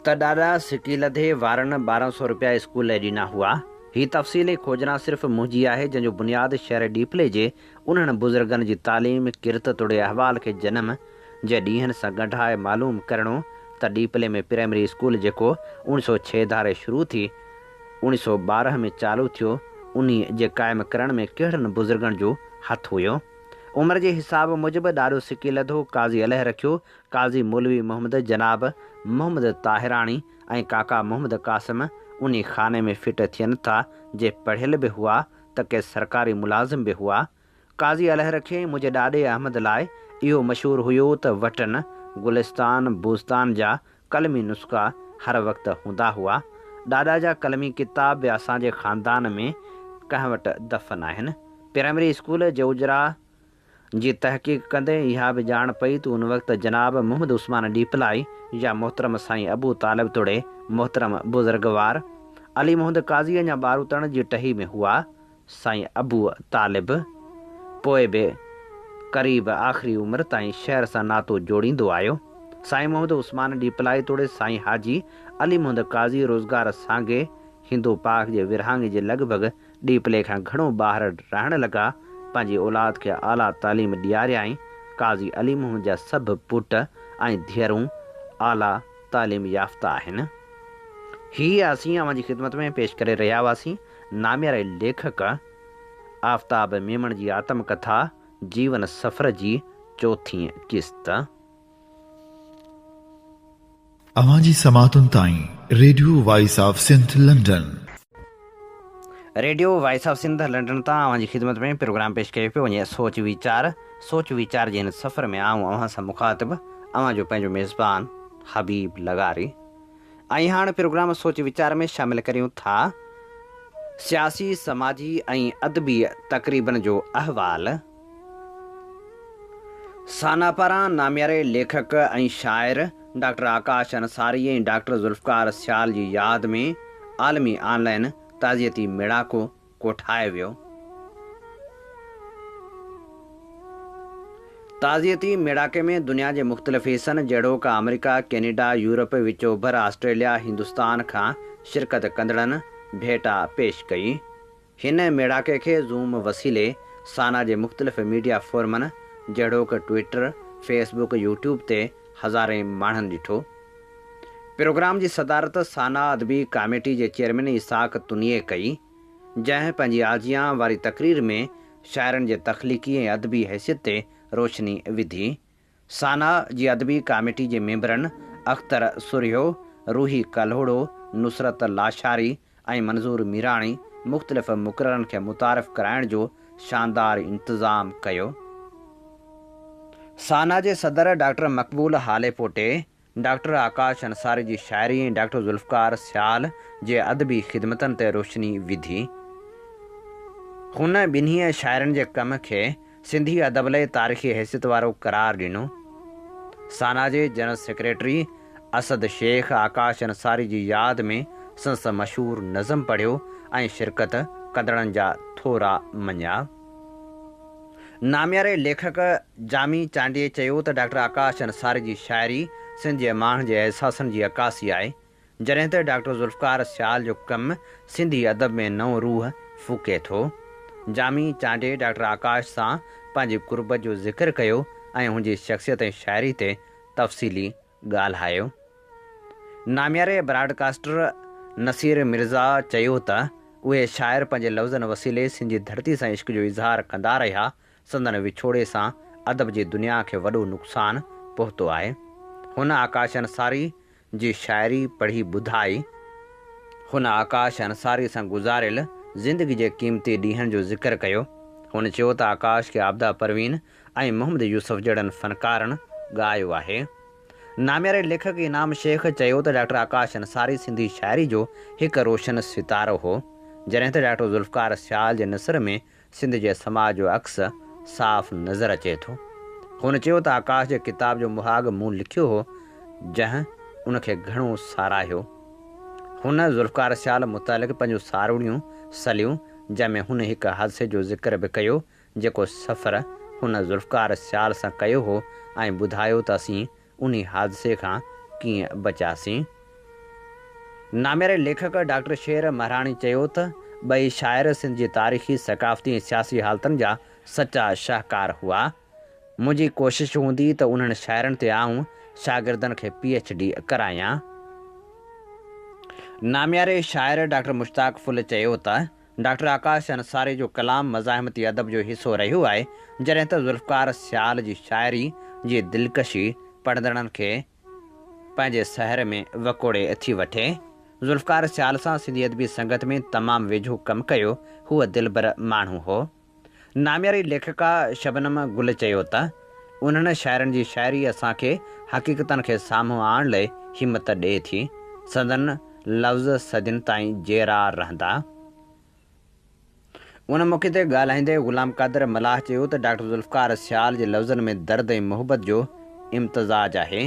त ॾाढा सिकी लधे वारनि 1200 रुपया स्कूल लाइ ॾिना हुआ। हीअ तफ़सीली खोजना सिर्फ़ु मुंहिंजी आहे जंहिंजो बुनियादु शहर डीपले जे उन्हनि बुज़ुर्गनि जी तालीम किरत तोड़े अहवाल खे जनम जे ॾींहंनि सां ॻंढाए मालूम करणो त डीपले में प्राइमरी स्कूल जेको 1906 धारे शुरू थी 1912 में चालू थियो उन जे क़ाइमु करण में कहिड़नि बुज़ुर्गनि जो हथु हुयो। उमिरि जे हिसाब मूजिबि ॾाढो सिकी लधो काज़ी अलह रखियो काज़ी मौलवी मोहम्मद, जनाब मोहम्मद ताहिराणी ऐं काका मोहम्मद कासिम उन खाने में फिट थियनि था जे पढ़ियल बि हुआ त के सरकारी मुलाज़िम बि हुआ। काज़ी अलह रखे मुंहिंजे ॾाॾे अहमद लाइ इहो मशहूरु हुयो त वटन गुलिस्तान बूस्तान जा कलमी नुस्ख़ा हर वक़्तु हूंदा हुआ ॾाॾा जा कलमी किताब बि असांजे ख़ानदान में कंहिं वटि दफ़न आहिनि। प्राइमरी स्कूल जौजरा जी तहक़ीक़ कंदे इहा बि ॼाण पई त उन वक़्तु जनाब मोहम्मद उस्मान डीपलाई या मोहतरम साईं अबू तालिब तोड़े मोहतरम बुज़ुर्गवार अली मोहम्मद काज़ी अञा ॿारूतण जी टही में हुआ। साईं अबू तालिब पोइ बि क़रीब आख़िरी उमिरि ताईं शहर सां नातो जोड़ींदो आयो। साईं मोहम्मद उस्मान डीपलाई तोड़े साईं हाजी अली मोहम्मद काज़ी रोज़गार सांगे हिंदू पाक जे विरहाङे जे लॻभॻि डीपले खां घणो ॿाहिरि रहणु लॻा। पंहिंजी औलाद खे आला तालीम ॾियारियाईं। काज़ी अली मोहम्मद जा सभु पुट ऐं धीअरूं आला तालीम याफ़्ता आहिनि। हीअ असीं अव्हांजी ख़िदमत में पेश करे रहिया हुआसीं नामियारे लेखक आफ़ताब मेमण जी आत्मकथा जीवन सफ़र जी चौथी किस्त। अवांजी समातुनि ताईं radio voice of Sindh London. Radio voice of Sindh London तां अव्हांजी ख़िदमत में प्रोग्राम पेश कयो पियो वञे सोच वीचार जे हिन सफ़र में आऊं अव्हां सां मुखातिब अव्हांजो पंहिंजो मेज़बान हबीब लगारी। ऐं हाणे प्रोग्राम सोच वीचार में शामिल करियूं था सियासी समाजी ऐं अदबी तक़रीबन जो अहवाल। साना पारां नामियारे लेखक ऐं शाइर डॉक्टर आकाश अंसारी ऐं डॉक्टर ज़ुल्फ़कार सियाल जी यादि में आलमी ऑनलाइन ताज़ियती मेड़ाको कोठायो वियो। ताज़ियती मेड़ाके में दुनिया जे मुख़्तलिफ़ हिसनि जहिड़ोकि अमेरिका, कैनेडा, यूरोप, विचोभर, ऑस्ट्रेलिया, हिंदुस्तान खां शिरकत कंदड़नि भेटा पेश कई। हिन मेड़ाके खे ज़ूम वसीले साना जे मुख़्तलिफ़ मीडिया फोरमनि जहिड़ोकि ट्विटर, फेसबुक, यूट्यूब ते हज़ारे माण्हुनि ॾिठो। प्रोग्राम जी सदारत साना अदबी कमेटी जे चेयरमैन इसाक तुनिए कई, जंहिं पंहिंजी आजियां वारी तक़रीर में शाइरनि जे तख़लीक़ी ऐं अदबी हैसियत ते रोशनी विधी। साना जी अदबी कमेटी जे मेंबरनि अख्तर सुरियो, रूही कल्होड़ो, नुसरत लाशारी ऐं मंज़ूर मीराणी मुख़्तलिफ़ मुक़ररनि खे मुतारिफ़ कराइण जो शानदार इंतज़ाम कयो। साना जे सदर डॉक्टर मक़बूल हालेपोटे डॉक्टर आकाश अंसारी जी शाइरी ऐं डॉक्टर ज़ुल्फ़कार सियाल जे अदबी ख़िदमतनि ते रोशनी विधी। हुन ॿिन्ही शाइरनि जे कम खे सिंधी अदब लाइ तारीख़ी हैसियत वारो क़रार ॾिनो। साना जे जनरल सेक्रेटरी असद शेख आकाश अंसारी जी यादि में संस मशहूर नज़म पढ़ियो ऐं शिरकत कंदड़नि जा थोरा मञिया। नामियारे लेखक जामी चांडीअ चयो त डॉक्टर आकाश अंसारी जी शाइरी सिंध जे माण्हुनि जे अहसासनि जी अकासी आहे, जॾहिं त डॉक्टर ज़ुल्फ़कार सियाल जो कमु सिंधी अदब में नओं रूह फूके थो। जामी चांडे डॉक्टर आकाश सां पंहिंजी कुर्बत जो ज़िक्र कयो ऐं हुनजी शख़्सियत ऐं शाइरी ते तफ़सीली ॻाल्हायो। नामियारे ब्रॉडकास्टर नसीर मिर्ज़ा चयो त उहे शाइर पंहिंजे लफ़्ज़नि वसीले सिंधी धरती सां इश्क जो इज़हार कंदा रहिया। संदन विछोड़े सां अदब जी दुनिया खे वॾो नुक़सानु पहुतो आहे। हुन आकाश अंसारी जी शाइरी पढ़ी ॿुधाई। हुन आकाश अंसारी सां गुज़ारियल ज़िंदगी जे क़ीमती ॾींहंनि जो ज़िक्र कयो। हुन चयो त आकाश खे आबदा परवीन ऐं मोहम्मद यूसुफ जहिड़नि फ़नकारनि ॻायो आहे। नामियारे लेखक इनाम शेख चयो त डॉक्टर आकाश अंसारी सिंधी शाइरी जो हिकु रोशन सितारो हो, जॾहिं त डॉक्टर ज़ुल्फ़कार सियाल जे नसर में सिंध जे समाज जो अक्स साफ़ नज़र अचे थो। हुन चयो त आकाश जे किताब जो मुहाग मूं लिखियो हो, जंहिं उनखे घणो साराहियो। हुन ज़ुल्फ़कार सियाल मुतालिक़ पंहिंजूं सारूड़ियूं सलियूं, जंहिंमें हुन हिकु हादसे जो ज़िक्र बि कयो जेको सफ़र हुन ज़ुल्फ़कार सियाल सां कयो हो ऐं ॿुधायो त असीं उन हादसे खां कीअं बचियासीं। नामियारे लेखक डॉक्टर शेर महाराणी चयो त ॿई शाइर सिंध जी तारीख़ी सक़ाफ़ती ऐं सियासी हालतुनि जा सचा शाहकार हुआ। मुंहिंजी कोशिशि हूंदी त उन्हनि शाइरनि ते आऊं शागिर्दनि खे PhD करायां। नामियारे शाइर डॉक्टर मुश्ताक फुल चयो त डॉक्टर आकाश अंसारी जो कलाम मज़ाहिमती अदब जो हिसो रहियो आहे, जॾहिं त ज़ुल्फ़कार सियाल जी शाइरी जी दिलकशी पढ़ंदड़नि खे पंहिंजे सहर में वकोड़े थी वठे। ज़ुल्फ़कार सियाल सां सिंधी अदबी संगत में तमामु वेझो कमु कयो। हूअ दिलबर माण्हू हो। नामियारी लेखिका शबनम गुल चयो त उन्हनि शाइरनि जी शाइरी असांखे हक़ीक़तनि खे साम्हूं आणण लाइ हिमत ॾिए थी। संदन लफ़्ज़ सदियुनि ताईं जेरा रहंदा। उन मौक़े ते ॻाल्हाईंदे ग़ुलाम क़ादिर मलाह चयो त डॉक्टर ज़ुल्फ़िकार सियाल जे लफ़्ज़नि में दर्द ऐं मुहबत जो इम्तिज़ाज आहे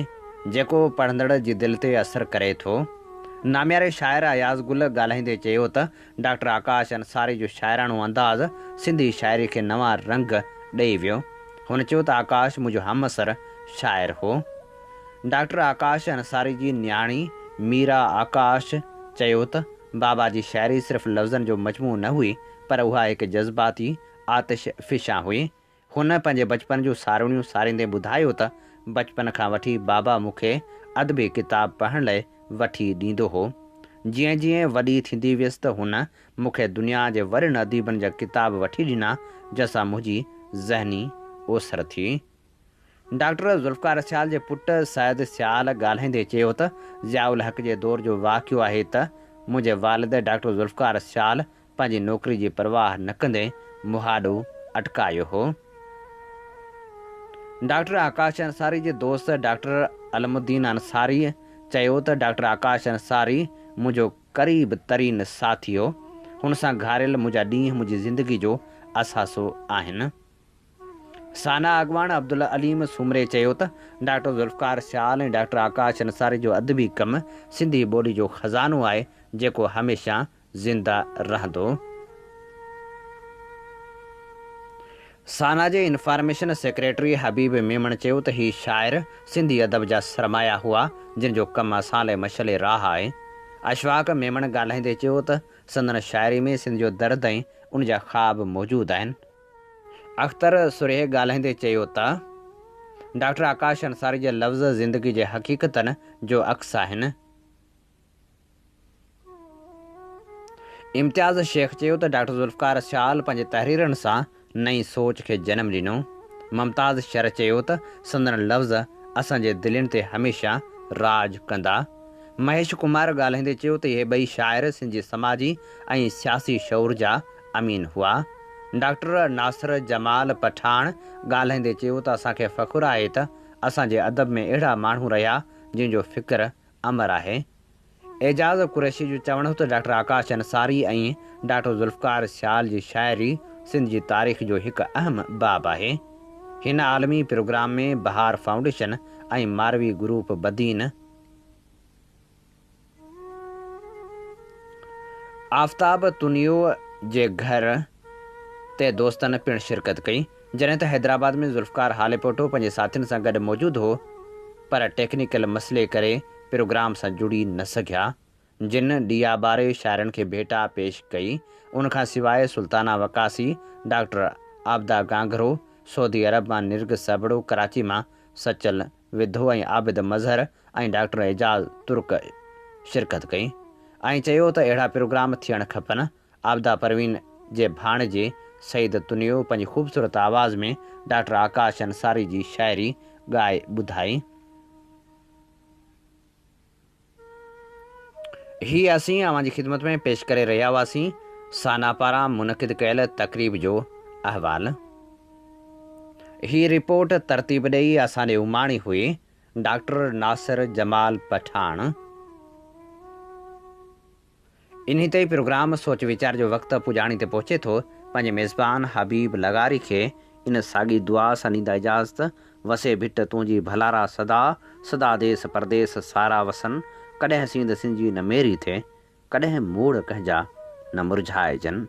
जेको पढ़ंदड़ जी दिलि ते असरु करे थो। नामियारे शाइर अयाज़ गुल ॻाल्हाईंदे चयो त डॉक्टर आकाश अंसारी जो शाइराणो अंदाज़ सिंधी शाइरी खे नवां रंग ॾेई वियो। हुन चयो त आकाश मुंहिंजो हमअसर शाइर हो। डॉक्टर आकाश अंसारी जी न्याणी मीरा आकाश चयो त बाबा जी शाइरी सिर्फ़ु लफ़्ज़नि जो मजमू न हुई पर उहा हिकु जज़्बाती आतिश फ़िशा हुई। हुन पंहिंजे बचपन जूं सारिणियूं सारींदे ॿुधायो त बचपन खां वठी बाबा मूंखे अदबी किताब पढ़ण लाइ वठी ॾींदो हो। जीअं जीअं वॾी थींदी वियसि त हुन मूंखे दुनिया जे वॾनि अदीबनि जा किताब वठी ॾिना जंहिंसां मुंहिंजी ज़हनी ओसर थी। डॉक्टर ज़ुल्फ़िकार सियाल जे पुटु सैद सियाल ॻाल्हाईंदे चयो त ज़ियाउल हक़ जे दौर जो वाक़ियो आहे त मुंहिंजे वालिद डॉक्टर ज़ुल्फ़िकार सियाल पंहिंजी नौकरी जी परवाह न कंदे मुहाॾो अटकायो हो। डॉक्टर आकाश अंसारी जे दोस्त डॉक्टर अलमुद्दीन अंसारी चयो त डॉक्टर आकाश अंसारी मुंहिंजो क़रीब तरीन साथी हो। हुन सां घारियल मुंहिंजा ॾींहं मुंहिंजी ज़िंदगी जो असासो आहिनि। साना अॻवान अब्दुल अलीम सुमरे चयो त डॉक्टर ज़ुल्फ़िकार सियाल ऐं डॉक्टर आकाश अंसारी जो अदबी कमु सिंधी ॿोली जो ख़ज़ानो आहे जेको हमेशह ज़िंदा रहंदो। साना जे इंफॉर्मेशन सेक्रेटरी हबीब मेमण चयो त ही शाइर सिंधी अदब जा सरमाया हुआ जिन जो कमु असां लाइ मशले राह आहे। अशफाक मेमण ॻाल्हाईंदे चयो त संदन शाइरी में सिंध जो दर्द ऐं उन जा ख़्वाब मौजूदु आहिनि। अख़्तर सुरेह ॻाल्हाईंदे चयो त डॉक्टर आकाश अंसारी जा लफ़्ज़ ज़िंदगी जे हक़ीक़तनि जो अक्स आहिनि। इम्तियाज़ शेख चयो त डॉक्टर ज़ुल्फ़िकार सियाल पंहिंजे तहरीरनि सां नई सोच खे जनम ॾिनो। मुमताज़ शर चयो त संदन लफ़्ज़ असांजे दिलनि ते हमेशह राज कंदा। महेश कुमार ॻाल्हाईंदे चयो त इहे ॿई शाइर सिंधी समाजी ऐं सियासी शौर जा अमीन हुआ। डॉक्टर नासिर जमाल पठाण ॻाल्हाईंदे चयो त असांखे फ़ख़ुरु आहे त असांजे अदब में अहिड़ा माण्हू रहिया जंहिंजो फ़िक्र अमर आहे। एजाज़ कुरैशी जो चवणु हो त डॉक्टर आकाश अंसारी ऐं डॉक्टर ज़ुल्फ़िकार सियाल जी शाइरी सिंध जी तारीख़ जो हिकु अहम बाब आहे। हिन आलमी प्रोग्राम में बहार फाउंडेशन ऐं मारवी ग्रुप बदीन, आफ़ताब तुनियो जे घर ते दोस्तनि पिणु शिरकत कई। जॾहिं त हैदराबाद में ज़ुल्फ़िकार हाले पोटो पंहिंजे साथियुनि सां गॾु मौजूदु हो पर टेक्निकल मसइले करे प्रोग्राम सां जुड़ी न सघिया। जिन ॾिया ॿारे शाइरनि खे भेटा पेश कई उनखां सवाइ सुल्ताना वकासी, डॉक्टर आबदा गांगरो, सऊदी अरब मां निर्ग सबड़ो, कराची मां सचल विधो ऐं आबिद मज़हर ऐं डॉक्टर एजाज़ तुर्क शिरकत कई ऐं चयो त अहिड़ा प्रोग्राम थियणु खपनि। आबदा परवीन जे भाणजे सईद तुनियो पंहिंजी ख़ूबसूरत आवाज़ में डॉक्टर आकाश अंसारी जी शाइरी ॻाए ॿुधाई। ही असीं अव्हां जी ख़िदमत में पेश करे रहिया हुआसीं साना पारां मुनक़िद कयल तक़रीब जो अहवाल। ही रिपोर्ट तरतीब ॾेई असां ॾे उमाणी हुई डॉक्टर नासिर जमाल पठाण। इन्ही ते प्रोग्राम सोच वीचार जो वक़्तु पुॼाणी ते पहुचे थो। पंहिंजे मेज़बान हबीब लगारी खे इन साॻी दुआ सां ॾींदा इजाज़त। वसे भिट तुंहिंजी भलारा सदा, सदा देस परदेस सारा वसन, कॾहिं सींद सिंजी न मेरी थिए, कॾहिं मोड़ कंहिंजा न मुरझाइजनि।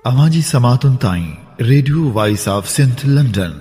अवां जी समातुनि ताईं radio voice of Sindh London